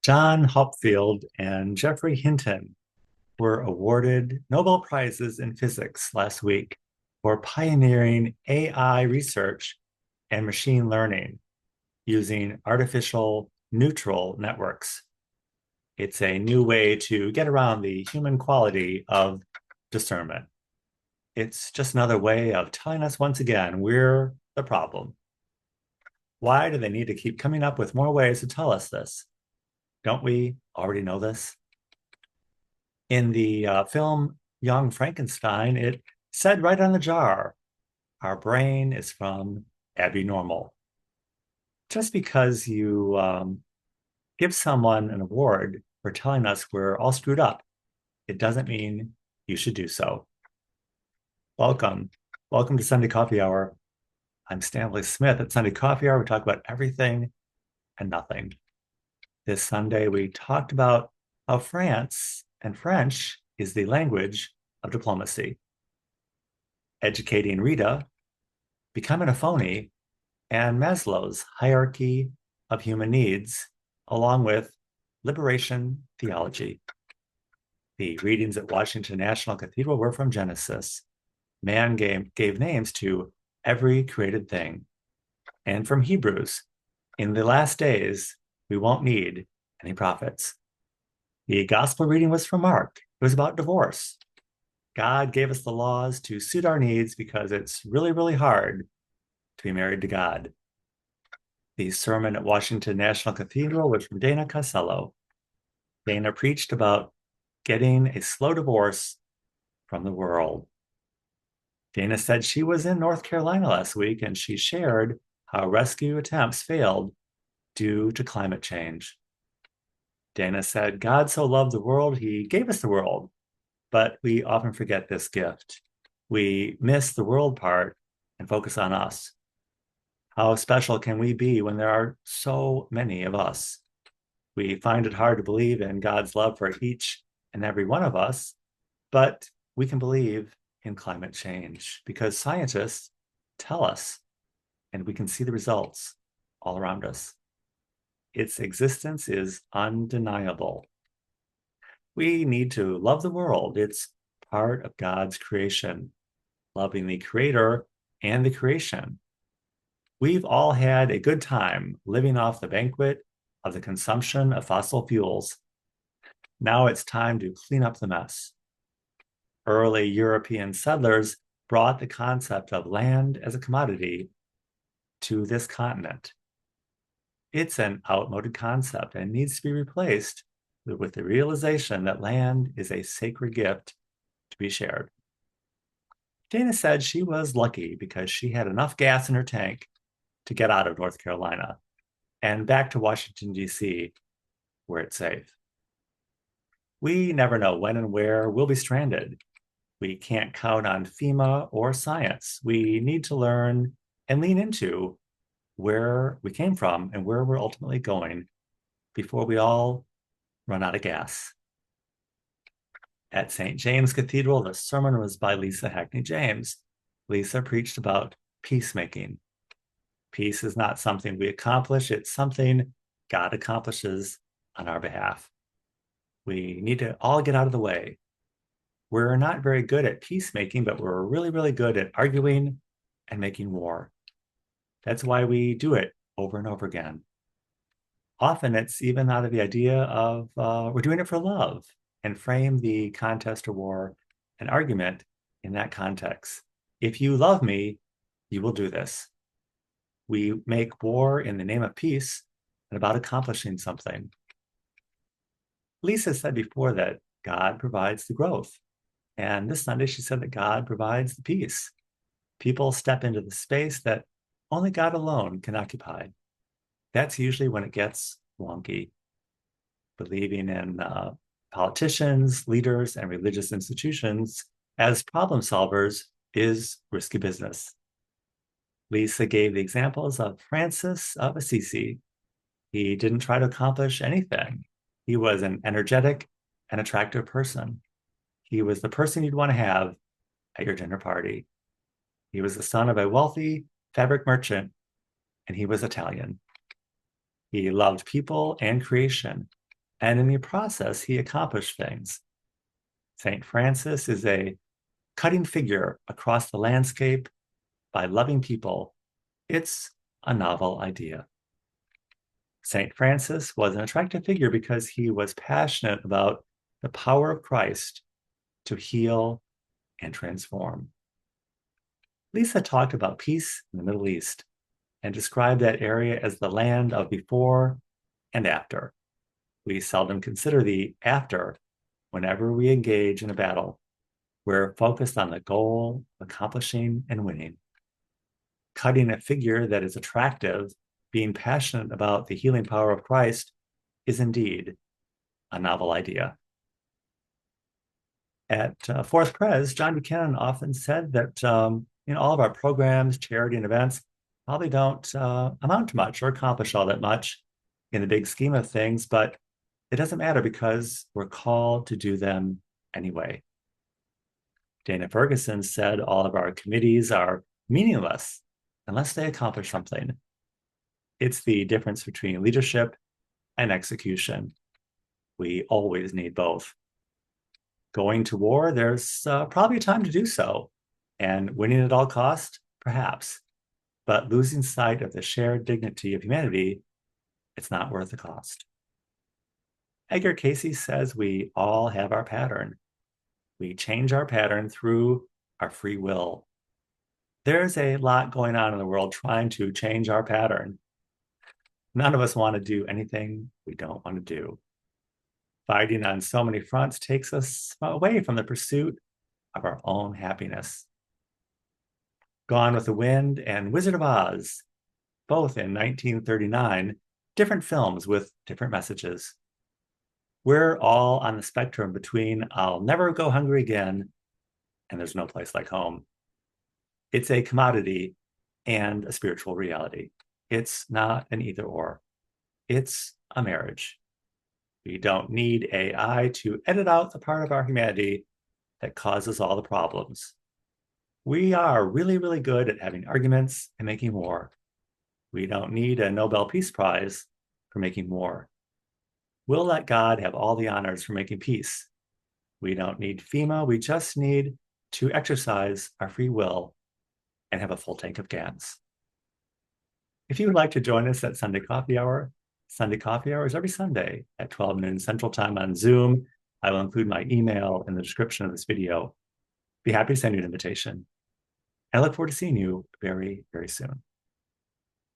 John Hopfield and Geoffrey Hinton were awarded Nobel Prizes in physics last week for pioneering AI research and machine learning using artificial neural networks. It's a new way to get around the human quality of discernment. It's just another way of telling us once again we're the problem. Why do they need to keep coming up with more ways to tell us this? Don't we already know this? In the film Young Frankenstein, it said right on the jar, our brain is from abnormal. Just because you give someone an award for telling us we're all screwed up, it doesn't mean you should do so. Welcome. Welcome to Sunday Coffee Hour. I'm Stanley Smith. At Sunday Coffee Hour, we talk about everything and nothing. This Sunday, we talked about how France and French is the language of diplomacy, educating Rita, becoming a phony, and Maslow's hierarchy of human needs, along with liberation theology. The readings at Washington National Cathedral were from Genesis. Man gave names to every created thing. And from Hebrews, in the last days, we won't need any prophets. The gospel reading was from Mark. It was about divorce. God gave us the laws to suit our needs because it's really, really hard to be married to God. The sermon at Washington National Cathedral was from Dana Casello. Dana preached about getting a slow divorce from the world. Dana said she was in North Carolina last week and she shared how rescue attempts failed due to climate change. Dana said, God so loved the world, he gave us the world, but we often forget this gift. We miss the world part and focus on us. How special can we be when there are so many of us? We find it hard to believe in God's love for each and every one of us, but we can believe in climate change because scientists tell us, and we can see the results all around us. Its existence is undeniable. We need to love the world. It's part of God's creation, loving the creator and the creation. We've all had a good time living off the banquet of the consumption of fossil fuels. Now it's time to clean up the mess. Early European settlers brought the concept of land as a commodity to this continent. It's an outmoded concept and needs to be replaced with the realization that land is a sacred gift to be shared. Dana said she was lucky because she had enough gas in her tank to get out of North Carolina and back to Washington, D.C., where it's safe. We never know when and where we'll be stranded. We can't count on FEMA or science. We need to learn and lean into where we came from and where we're ultimately going before we all run out of gas. At St. James Cathedral, the sermon was by Lisa Hackney James. Lisa preached about peacemaking. Peace is not something we accomplish, it's something God accomplishes on our behalf. We need to all get out of the way. We're not very good at peacemaking, but we're really, really good at arguing and making war. That's why we do it over and over again. Often it's even out of the idea of we're doing it for love and frame the contest or war, an argument in that context. If you love me, you will do this. We make war in the name of peace and about accomplishing something. Lisa said before that God provides the growth. And this Sunday, she said that God provides the peace. People step into the space that only God alone can occupy. That's usually when it gets wonky. Believing in politicians, leaders, and religious institutions as problem solvers is risky business. Lisa gave the examples of Francis of Assisi. He didn't try to accomplish anything. He was an energetic and attractive person. He was the person you'd want to have at your dinner party. He was the son of a wealthy fabric merchant, and he was Italian. He loved people and creation. And in the process, he accomplished things. St. Francis is a cutting figure across the landscape by loving people. It's a novel idea. St. Francis was an attractive figure because he was passionate about the power of Christ to heal and transform. Lisa talked about peace in the Middle East and described that area as the land of before and after. We seldom consider the after whenever we engage in a battle. We're focused on the goal, accomplishing, and winning. Cutting a figure that is attractive, being passionate about the healing power of Christ, is indeed a novel idea. At Fourth Pres, John Buchanan often said that all of our programs, charity, and events probably don't amount to much or accomplish all that much in the big scheme of things, but it doesn't matter because we're called to do them anyway. Dana Ferguson said all of our committees are meaningless unless they accomplish something. It's the difference between leadership and execution. We always need both. Going to war, there's probably a time to do so. And winning at all cost, perhaps. But losing sight of the shared dignity of humanity, it's not worth the cost. Edgar Cayce says we all have our pattern. We change our pattern through our free will. There's a lot going on in the world trying to change our pattern. None of us want to do anything we don't want to do. Fighting on so many fronts takes us away from the pursuit of our own happiness. Gone with the Wind and Wizard of Oz, both in 1939, different films with different messages. We're all on the spectrum between I'll never go hungry again and there's no place like home. It's a commodity and a spiritual reality. It's not an either or. It's a marriage. We don't need AI to edit out the part of our humanity that causes all the problems. We are really, really good at having arguments and making war. We don't need a Nobel Peace Prize for making war. We'll let God have all the honors for making peace. We don't need FEMA. We just need to exercise our free will and have a full tank of gas. If you would like to join us at Sunday Coffee Hour is every Sunday at 12 noon Central Time on Zoom. I will include my email in the description of this video. Be happy to send you an invitation. I look forward to seeing you very, very soon.